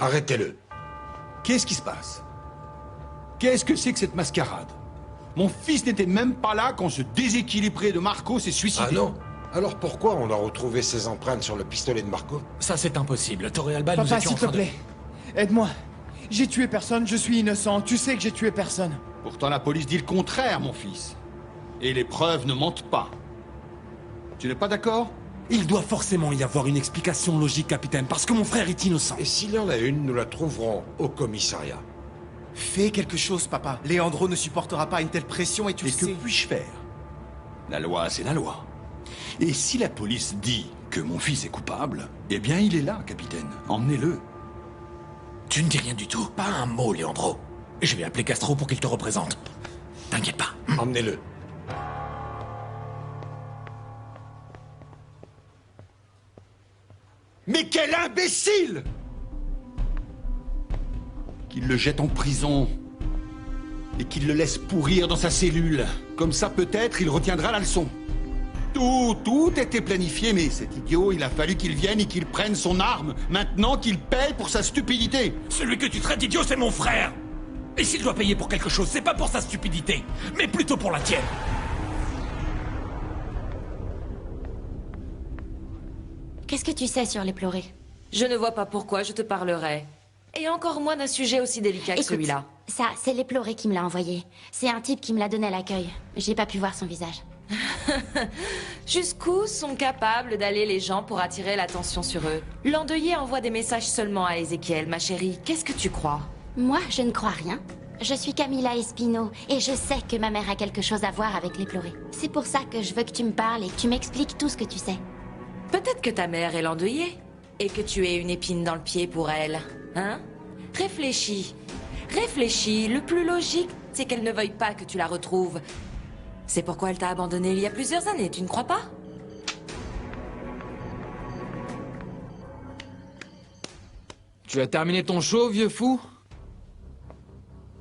Arrêtez-le. Qu'est-ce qui se passe? Qu'est-ce que c'est que cette mascarade? Mon fils n'était même pas là quand ce déséquilibré de Marco s'est suicidé. Ah non? Alors pourquoi on a retrouvé ses empreintes sur le pistolet de Marco? Ça, c'est impossible. Torrealba, nous Papa, étions s'il en te train de... plaît, aide-moi. J'ai tué personne, je suis innocent. Tu sais que j'ai tué personne. Pourtant la police dit le contraire, mon fils. Et les preuves ne mentent pas. Tu n'es pas d'accord? Il doit forcément y avoir une explication logique, capitaine, parce que mon frère est innocent. Et s'il y en a une, nous la trouverons au commissariat. Fais quelque chose, papa. Leandro ne supportera pas une telle pression et tu Et le que sais. puis-je faire? La loi, c'est la loi. Et si la police dit que mon fils est coupable, eh bien il est là, capitaine. Emmenez-le. Tu ne dis rien du tout. Pas un mot, Leandro. Je vais appeler Castro pour qu'il te représente. T'inquiète pas. Emmenez-le. Mais quel imbécile! Qu'il le jette en prison et qu'il le laisse pourrir dans sa cellule. Comme ça, peut-être, il retiendra la leçon. Tout était planifié, mais cet idiot, il a fallu qu'il vienne et qu'il prenne son arme. Maintenant qu'il paye pour sa stupidité. Celui que tu traites d'idiot, c'est mon frère. Et s'il doit payer pour quelque chose, c'est pas pour sa stupidité, mais plutôt pour la tienne. Qu'est-ce que tu sais sur les plorés? Je ne vois pas pourquoi je te parlerais. Et encore moins d'un sujet aussi délicat que Écoute, celui-là. ça, c'est les plorés qui me l'a envoyé. C'est un type qui me l'a donné à l'accueil. J'ai pas pu voir son visage. Jusqu'où sont capables d'aller les gens pour attirer l'attention sur eux? L'endeuillé envoie des messages seulement à Ézéchiel, ma chérie. Qu'est-ce que tu crois? Moi, je ne crois rien. Je suis Camila Espino, et je sais que ma mère a quelque chose à voir avec les plorés. C'est pour ça que je veux que tu me parles et que tu m'expliques tout ce que tu sais. Peut-être que ta mère est l'endeuillée, et que tu es une épine dans le pied pour elle. Hein? Réfléchis. Réfléchis. Le plus logique, c'est qu'elle ne veuille pas que tu la retrouves. C'est pourquoi elle t'a abandonné il y a plusieurs années, tu ne crois pas? Tu as terminé ton show, vieux fou?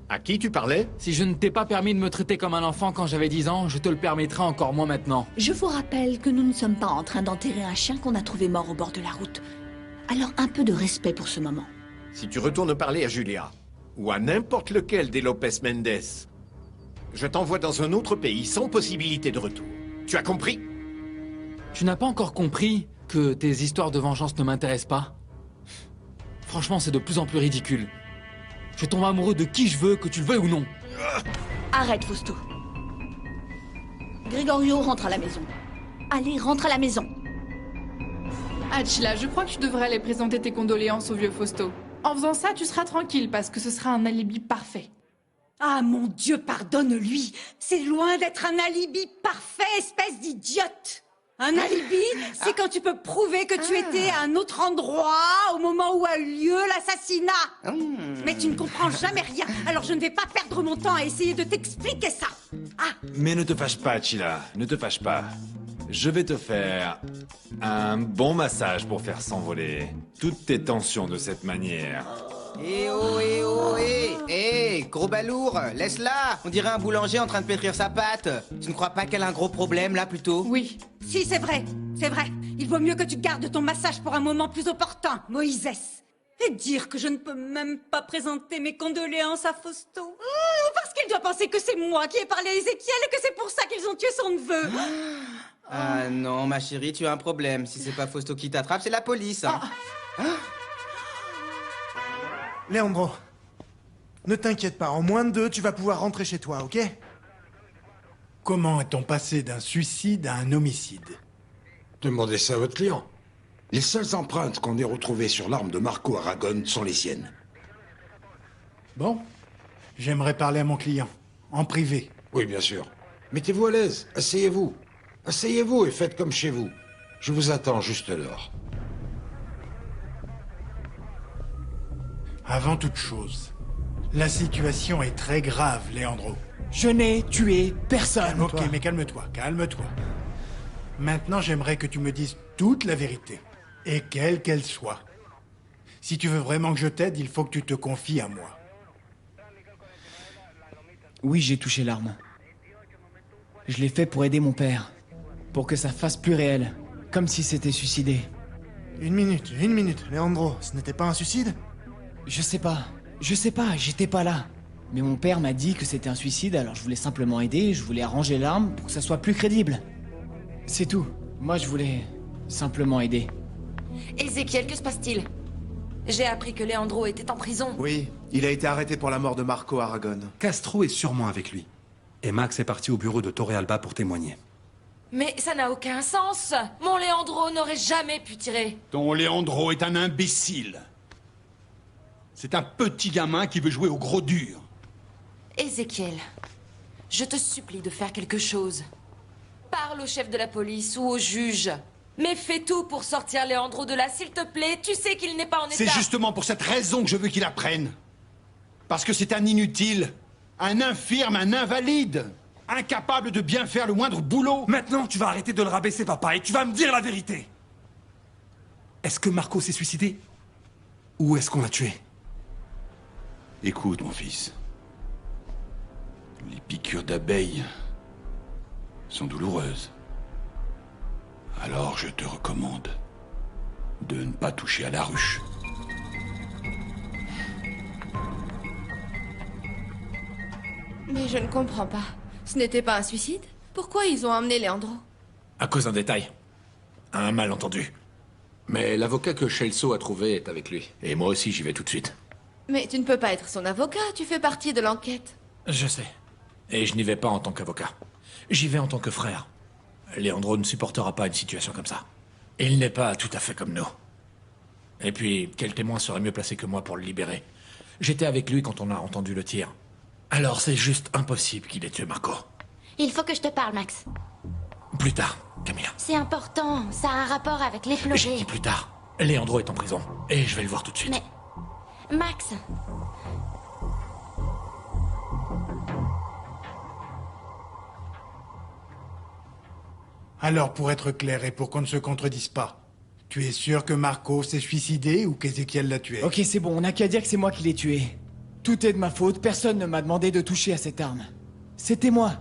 À qui tu parlais? Si je ne t'ai pas permis de me traiter comme un enfant quand j'avais 10 ans, je te le permettrai encore moins maintenant. Je vous rappelle que nous ne sommes pas en train d'enterrer un chien qu'on a trouvé mort au bord de la route. Alors un peu de respect pour ce moment. Si tu retournes parler à Julia, ou à n'importe lequel des Lopez Mendes, je t'envoie dans un autre pays sans possibilité de retour. Tu as compris? Tu n'as pas encore compris que tes histoires de vengeance ne m'intéressent pas? Franchement, c'est de plus en plus ridicule. Je tombe amoureux de qui je veux, que tu le veuilles ou non. Arrête, Fausto. Gregorio, rentre à la maison. Allez, rentre à la maison. Achila, je crois que tu devrais aller présenter tes condoléances au vieux Fausto. En faisant ça, tu seras tranquille parce que ce sera un alibi parfait. Ah mon Dieu, pardonne-lui. C'est loin d'être un alibi parfait, espèce d'idiote. Un alibi, c'est quand tu peux prouver que tu étais à un autre endroit au moment où a eu lieu l'assassinat. Mais tu ne comprends jamais rien, alors je ne vais pas perdre mon temps à essayer de t'expliquer ça. Ah, Mais ne te fâche pas, Achila. Ne te fâche pas. Je vais te faire un bon massage pour faire s'envoler toutes tes tensions de cette manière. Eh oh, eh oh, eh! Eh, gros balourd, laisse-la! On dirait un boulanger en train de pétrir sa pâte. Tu ne crois pas qu'elle a un gros problème, là, plutôt? Oui. si, c'est vrai, c'est vrai. Il vaut mieux que tu gardes ton massage pour un moment plus opportun, Moïse. Et dire que je ne peux même pas présenter mes condoléances à Fausto. Parce qu'il doit penser que c'est moi qui ai parlé à Ézéchiel et que c'est pour ça qu'ils ont tué son neveu. Ah non, ma chérie, tu as un problème. Si c'est pas Fausto qui t'attrape, c'est la police. Hein. Leandro, ne t'inquiète pas, en moins de 2, tu vas pouvoir rentrer chez toi, ok? Comment est-on passé d'un suicide à un homicide? Demandez ça à votre client. Les seules empreintes qu'on ait retrouvées sur l'arme de Marco Aragon sont les siennes. Bon, j'aimerais parler à mon client, en privé. Oui, bien sûr. Mettez-vous à l'aise, asseyez-vous. Asseyez-vous et faites comme chez vous. Je vous attends juste dehors. Avant toute chose, la situation est très grave, Leandro. Je n'ai tué personne. Ok, mais calme-toi, calme-toi. Maintenant, j'aimerais que tu me dises toute la vérité, et quelle qu'elle soit. Si tu veux vraiment que je t'aide, il faut que tu te confies à moi. Oui, j'ai touché l'arme. Je l'ai fait pour aider mon père. Pour que ça fasse plus réel. Comme si c'était suicidé. Une minute, Leandro. Ce n'était pas un suicide? Je sais pas, j'étais pas là. Mais mon père m'a dit que c'était un suicide, alors je voulais simplement aider, je voulais arranger l'arme pour que ça soit plus crédible. C'est tout. Moi, je voulais simplement aider. Ézéchiel, que se passe-t-il? J'ai appris que Leandro était en prison. Oui, il a été arrêté pour la mort de Marco Aragon. Castro est sûrement avec lui. Et Max est parti au bureau de Torrealba pour témoigner. Mais ça n'a aucun sens. Mon Leandro n'aurait jamais pu tirer. Ton Leandro est un imbécile. C'est un petit gamin qui veut jouer au gros dur. Ézéchiel, je te supplie de faire quelque chose. Parle au chef de la police ou au juge. Mais fais tout pour sortir Leandro de là, s'il te plaît. Tu sais qu'il n'est pas en état. C'est justement pour cette raison que je veux qu'il apprenne. Parce que c'est un inutile, un infirme, un invalide, incapable de bien faire le moindre boulot. Maintenant, tu vas arrêter de le rabaisser, papa, et tu vas me dire la vérité. Est-ce que Marco s'est suicidé? Ou est-ce qu'on l'a tué? Écoute, mon fils. Les piqûres d'abeilles sont douloureuses. Alors je te recommande de ne pas toucher à la ruche. Mais je ne comprends pas. Ce n'était pas un suicide? Pourquoi ils ont emmené Leandro? À cause d'un détail. Un malentendu. Mais l'avocat que Celso a trouvé est avec lui. Et moi aussi, j'y vais tout de suite. Mais tu ne peux pas être son avocat, tu fais partie de l'enquête. Je sais. Et je n'y vais pas en tant qu'avocat. J'y vais en tant que frère. Leandro ne supportera pas une situation comme ça. Il n'est pas tout à fait comme nous. Et puis, quel témoin serait mieux placé que moi pour le libérer? J'étais avec lui quand on a entendu le tir. Alors c'est juste impossible qu'il ait tué Marco. Il faut que je te parle, Max. Plus tard, Camilla. C'est important, ça a un rapport avec les J'ai plongées. dit plus tard. Leandro est en prison. Et je vais le voir tout de suite. Mais... Max... Alors, pour être clair et pour qu'on ne se contredise pas, tu es sûr que Marco s'est suicidé ou qu'Ézéchiel l'a tué? Ok, c'est bon, on n'a qu'à dire que c'est moi qui l'ai tué. Tout est de ma faute, personne ne m'a demandé de toucher à cette arme. C'était moi.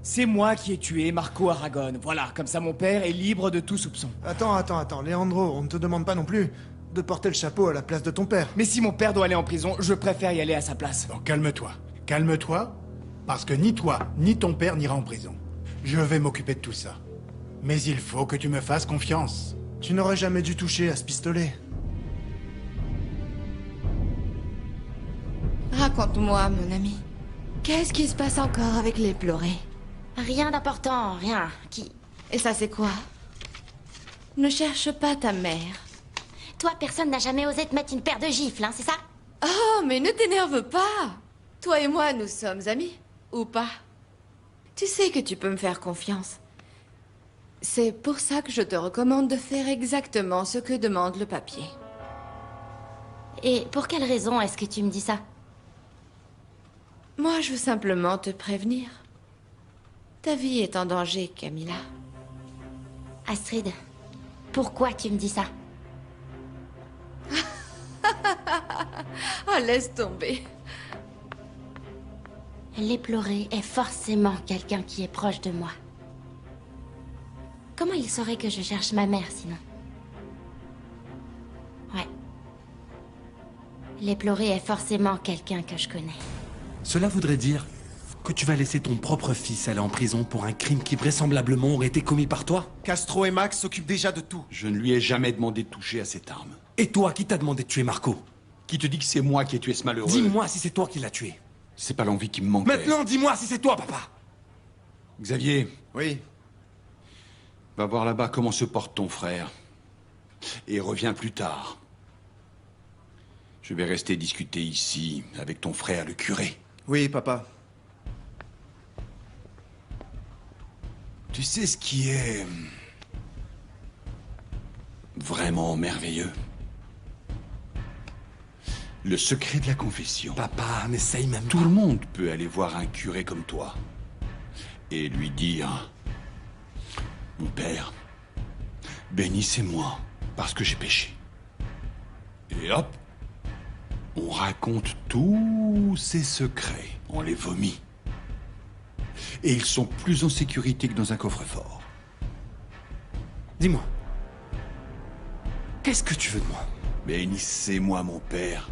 C'est moi qui ai tué Marco Aragon. Voilà, comme ça mon père est libre de tout soupçon. Attends, Leandro, on ne te demande pas non plus de porter le chapeau à la place de ton père. Mais si mon père doit aller en prison, je préfère y aller à sa place. Donc calme-toi. Calme-toi, parce que ni toi, ni ton père n'ira en prison. Je vais m'occuper de tout ça. Mais il faut que tu me fasses confiance. Tu n'aurais jamais dû toucher à ce pistolet. Raconte-moi, mon ami. Qu'est-ce qui se passe encore avec les plorés? Rien d'important, rien. Qui... Et ça, c'est quoi? Ne cherche pas ta mère. Toi, personne n'a jamais osé te mettre une paire de gifles, hein, c'est ça? Oh, mais ne t'énerve pas. Toi et moi, nous sommes amis. Ou pas. Tu sais que tu peux me faire confiance. C'est pour ça que je te recommande de faire exactement ce que demande le papier. Et pour quelle raison est-ce que tu me dis ça? Moi, je veux simplement te prévenir. Ta vie est en danger, Camilla. Astrid, pourquoi tu me dis ça? Oh, laisse tomber. L'éploré est forcément quelqu'un qui est proche de moi. Comment il saurait que je cherche ma mère, sinon? Ouais. L'éploré est forcément quelqu'un que je connais. Cela voudrait dire que tu vas laisser ton propre fils aller en prison pour un crime qui vraisemblablement aurait été commis par toi? Castro et Max s'occupent déjà de tout. Je ne lui ai jamais demandé de toucher à cette arme. Et toi, qui t'a demandé de tuer Marco? Qui te dit que c'est moi qui ai tué ce malheureux? Dis-moi si c'est toi qui l'as tué. C'est pas l'envie qui me manquait. Maintenant, dis-moi si c'est toi, papa. Xavier. Oui. Va voir là-bas comment se porte ton frère. Et reviens plus tard. Je vais rester discuter ici avec ton frère, le curé. Oui, papa. Tu sais ce qui est... vraiment merveilleux? Le secret de la confession. Papa, n'essaye même pas. Tout le monde peut aller voir un curé comme toi et lui dire... Mon père, bénissez-moi parce que j'ai péché. Et hop, on raconte tous ses secrets, on les vomit. Et ils sont plus en sécurité que dans un coffre-fort. Dis-moi, qu'est-ce que tu veux de moi? Bénissez-moi, mon père,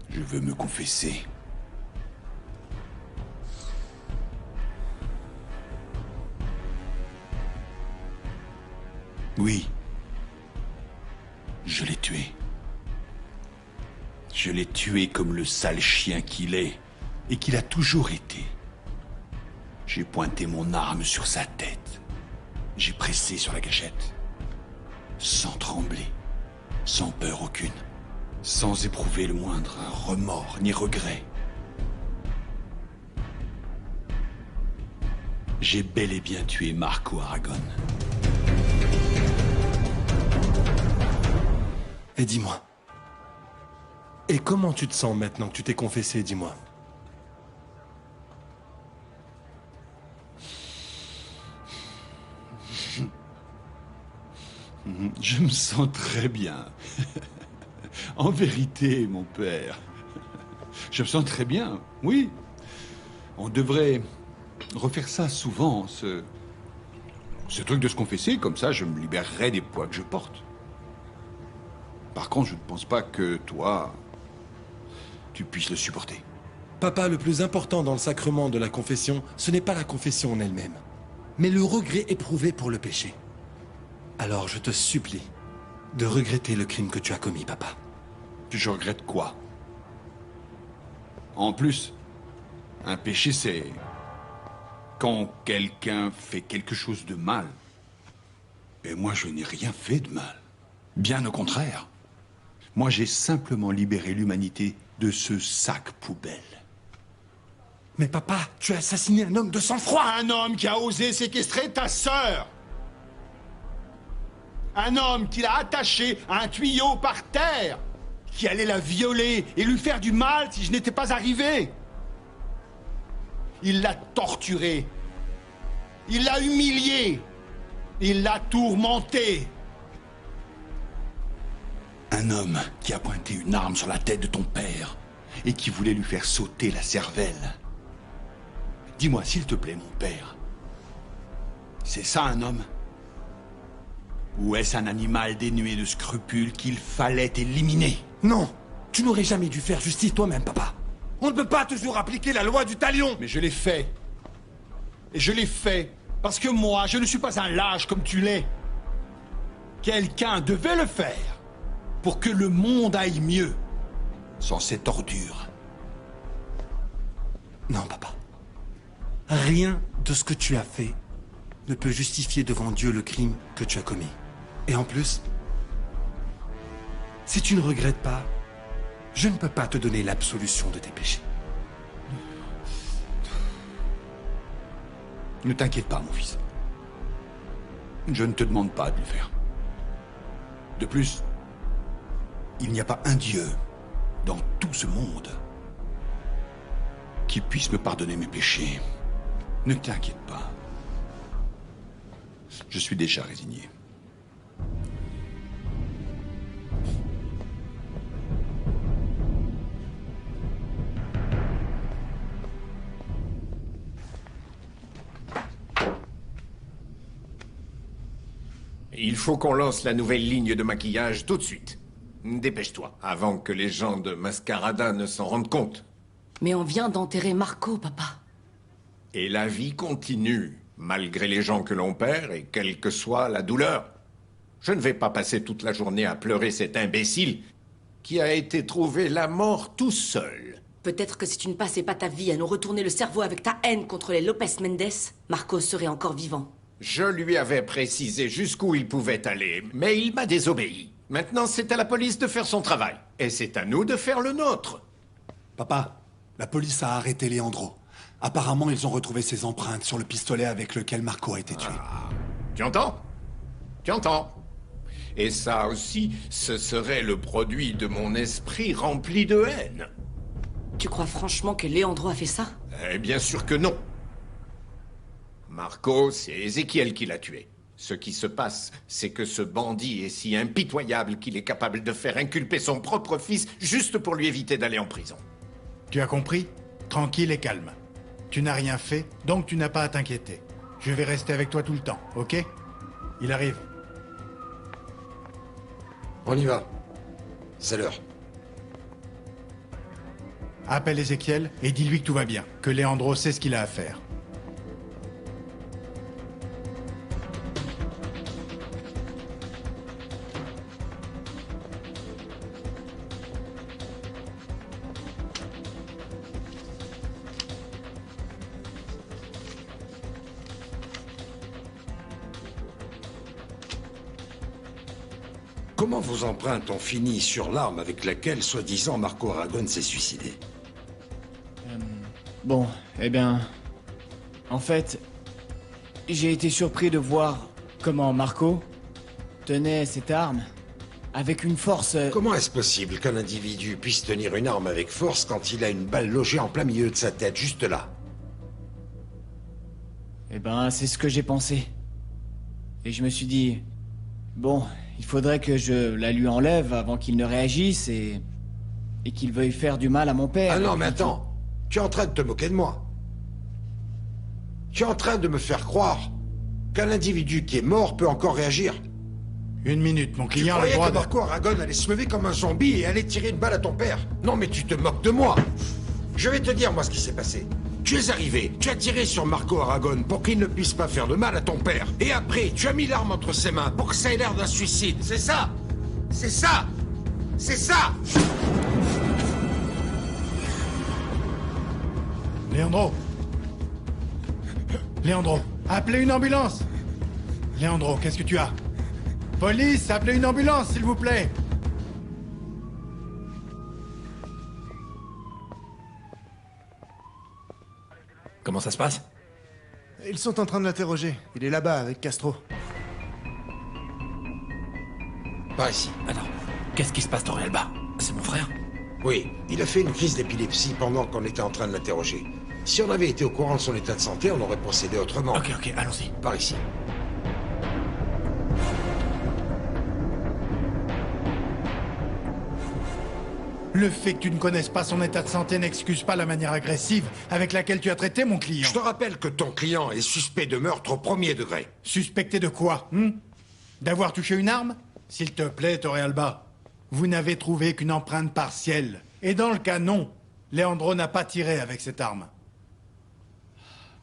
Je veux me confesser. Oui. Je l'ai tué. Je l'ai tué comme le sale chien qu'il est, et qu'il a toujours été. J'ai pointé mon arme sur sa tête. J'ai pressé sur la gâchette. Sans trembler, sans peur aucune, sans éprouver le moindre remords ni regret. J'ai bel et bien tué Marco Aragon. Et dis-moi. Et comment tu te sens maintenant que tu t'es confessé, dis-moi? Je me sens très bien. En vérité, mon père. Je me sens très bien, oui. On devrait refaire ça souvent, ce truc de se confesser, comme ça je me libérerai des poids que je porte. Par contre, je ne pense pas que toi, tu puisses le supporter. Papa, le plus important dans le sacrement de la confession, ce n'est pas la confession en elle-même, mais le regret éprouvé pour le péché. Alors je te supplie de regretter le crime que tu as commis, papa. Je regrette quoi? En plus, un péché, c'est quand quelqu'un fait quelque chose de mal. Et moi, je n'ai rien fait de mal. Bien au contraire. Moi, j'ai simplement libéré l'humanité de ce sac poubelle. Mais papa, tu as assassiné un homme de sang-froid! Un homme qui a osé séquestrer ta sœur! Un homme qui l'a attaché à un tuyau par terre, qui allait la violer et lui faire du mal si je n'étais pas arrivé. Il l'a torturée. Il l'a humiliée. Il l'a tourmentée. Un homme qui a pointé une arme sur la tête de ton père et qui voulait lui faire sauter la cervelle. Dis-moi, s'il te plaît, mon père, c'est ça un homme? Ou est-ce un animal dénué de scrupules qu'il fallait éliminer? Non, tu n'aurais jamais dû faire justice toi-même, papa. On ne peut pas toujours appliquer la loi du talion. Mais je l'ai fait. Et je l'ai fait parce que moi, je ne suis pas un lâche comme tu l'es. Quelqu'un devait le faire pour que le monde aille mieux sans cette ordure. Non, papa. Rien de ce que tu as fait ne peut justifier devant Dieu le crime que tu as commis. Et en plus, si tu ne regrettes pas, je ne peux pas te donner l'absolution de tes péchés. Ne t'inquiète pas, mon fils. Je ne te demande pas de le faire. De plus, il n'y a pas un Dieu dans tout ce monde qui puisse me pardonner mes péchés. Ne t'inquiète pas. Je suis déjà résigné. Il faut qu'on lance la nouvelle ligne de maquillage tout de suite. Dépêche-toi, avant que les gens de Mascarada ne s'en rendent compte. Mais on vient d'enterrer Marco, papa. Et la vie continue, malgré les gens que l'on perd et quelle que soit la douleur. Je ne vais pas passer toute la journée à pleurer cet imbécile qui a été trouvé la mort tout seul. Peut-être que si tu ne passais pas ta vie à nous retourner le cerveau avec ta haine contre les Lopez Mendes, Marco serait encore vivant. Je lui avais précisé jusqu'où il pouvait aller, mais il m'a désobéi. Maintenant, c'est à la police de faire son travail. Et c'est à nous de faire le nôtre. Papa, la police a arrêté Leandro. Apparemment, ils ont retrouvé ses empreintes sur le pistolet avec lequel Marco a été tué. Tu entends? Tu entends? Et ça aussi, ce serait le produit de mon esprit rempli de haine. Tu crois franchement que Leandro a fait ça? Eh bien sûr que non. Marco, c'est Ézéchiel qui l'a tué. Ce qui se passe, c'est que ce bandit est si impitoyable qu'il est capable de faire inculper son propre fils juste pour lui éviter d'aller en prison. Tu as compris? Tranquille et calme. Tu n'as rien fait, donc tu n'as pas à t'inquiéter. Je vais rester avec toi tout le temps, ok? Il arrive. On y va. C'est l'heure. Appelle Ézéchiel et dis-lui que tout va bien, que Leandro sait ce qu'il a à faire. Comment vos empreintes ont fini sur l'arme avec laquelle, soi-disant, Marco Aragon s'est suicidé? Bon, eh bien... En fait, j'ai été surpris de voir comment Marco tenait cette arme avec une force... Comment est-ce possible qu'un individu puisse tenir une arme avec force quand il a une balle logée en plein milieu de sa tête, juste là? Eh ben, c'est ce que j'ai pensé. Et je me suis dit... Bon, il faudrait que je la lui enlève avant qu'il ne réagisse et qu'il veuille faire du mal à mon père. Ah non, mais attends. Tu es en train de te moquer de moi. Tu es en train de me faire croire qu'un individu qui est mort peut encore réagir. Une minute, mon client a le Tu droit croyais que Marco Aragon allait se lever comme un zombie et aller tirer une balle à ton père? Non, mais tu te moques de moi. Je vais te dire, moi, ce qui s'est passé. Tu es arrivé, tu as tiré sur Marco Aragon pour qu'il ne puisse pas faire de mal à ton père. Et après, tu as mis l'arme entre ses mains pour que ça ait l'air d'un suicide. C'est ça? C'est ça? C'est ça? Leandro! Leandro, appelez une ambulance! Leandro, qu'est-ce que tu as? Police, appelez une ambulance, s'il vous plaît! Comment ça se passe? Ils sont en train de l'interroger. Il est là-bas avec Castro. Par ici. Alors, qu'est-ce qui se passe, Torrealba? C'est mon frère? Oui, il a fait une crise d'épilepsie pendant qu'on était en train de l'interroger. Si on avait été au courant de son état de santé, on aurait procédé autrement. Ok, allons-y. Par ici. Le fait que tu ne connaisses pas son état de santé n'excuse pas la manière agressive avec laquelle tu as traité mon client. Je te rappelle que ton client est suspect de meurtre au premier degré. Suspecté de quoi, D'avoir touché une arme? S'il te plaît, Torrealba, vous n'avez trouvé qu'une empreinte partielle. Et dans le cas non, Leandro n'a pas tiré avec cette arme.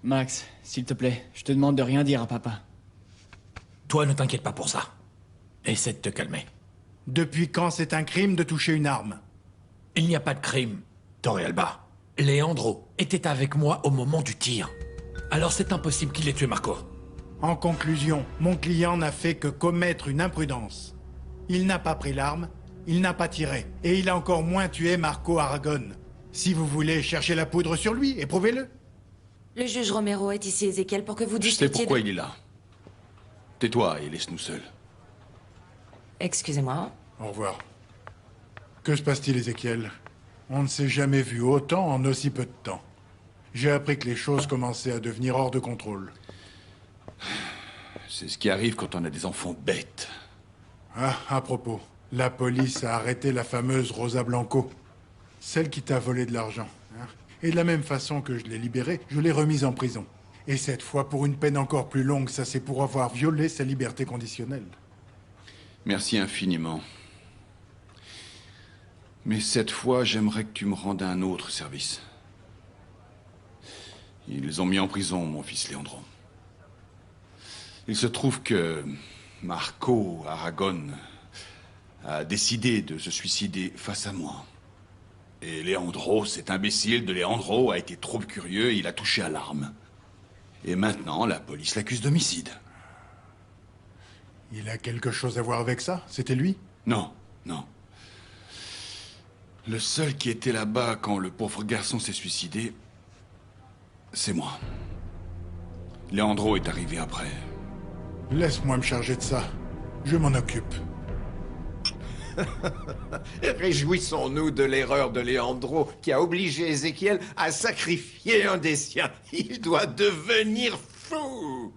Max, s'il te plaît, je te demande de rien dire à papa. Toi, ne t'inquiète pas pour ça. Essaie de te calmer. Depuis quand c'est un crime de toucher une arme? Il n'y a pas de crime, Torrealba. Leandro était avec moi au moment du tir. Alors c'est impossible qu'il ait tué Marco. En conclusion, mon client n'a fait que commettre une imprudence. Il n'a pas pris l'arme, il n'a pas tiré, et il a encore moins tué Marco Aragon. Si vous voulez chercher la poudre sur lui, éprouvez-le. Le juge Romero est ici, Ézéchiel, pour que vous Je discutiez... sais pourquoi il est là. Tais-toi et laisse-nous seuls. Excusez-moi. Au revoir. Que se passe-t-il, Ézéchiel? On ne s'est jamais vu autant en aussi peu de temps. J'ai appris que les choses commençaient à devenir hors de contrôle. C'est ce qui arrive quand on a des enfants bêtes. Ah, à propos, la police a arrêté la fameuse Rosa Blanco. Celle qui t'a volé de l'argent. Et de la même façon que je l'ai libérée, je l'ai remise en prison. Et cette fois pour une peine encore plus longue, ça c'est pour avoir violé sa liberté conditionnelle. Merci infiniment. Mais cette fois, j'aimerais que tu me rendes un autre service. Ils ont mis en prison mon fils Leandro. Il se trouve que Marco Aragon a décidé de se suicider face à moi. Et Leandro, cet imbécile de Leandro, a été trop curieux et il a touché à l'arme. Et maintenant, la police l'accuse d'homicide. Il a quelque chose à voir avec ça? C'était lui? Non, non. Le seul qui était là-bas quand le pauvre garçon s'est suicidé, c'est moi. Leandro est arrivé après. Laisse-moi me charger de ça. Je m'en occupe. Réjouissons-nous de l'erreur de Leandro qui a obligé Ézéchiel à sacrifier un des siens. Il doit devenir fou.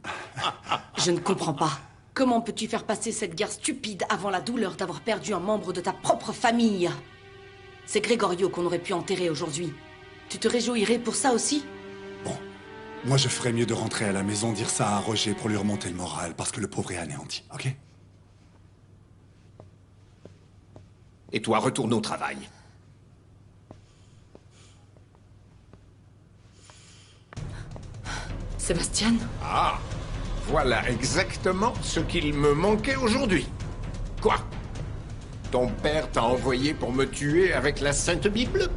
Je ne comprends pas. Comment peux-tu faire passer cette guerre stupide avant la douleur d'avoir perdu un membre de ta propre famille? C'est Gregorio qu'on aurait pu enterrer aujourd'hui. Tu te réjouirais pour ça aussi? Bon, moi je ferais mieux de rentrer à la maison dire ça à Roger pour lui remonter le moral, parce que le pauvre est anéanti, ok? Et toi, retourne au travail. Sébastien? Ah, voilà exactement ce qu'il me manquait aujourd'hui. Quoi? Ton père t'a envoyé pour me tuer avec la Sainte Bible?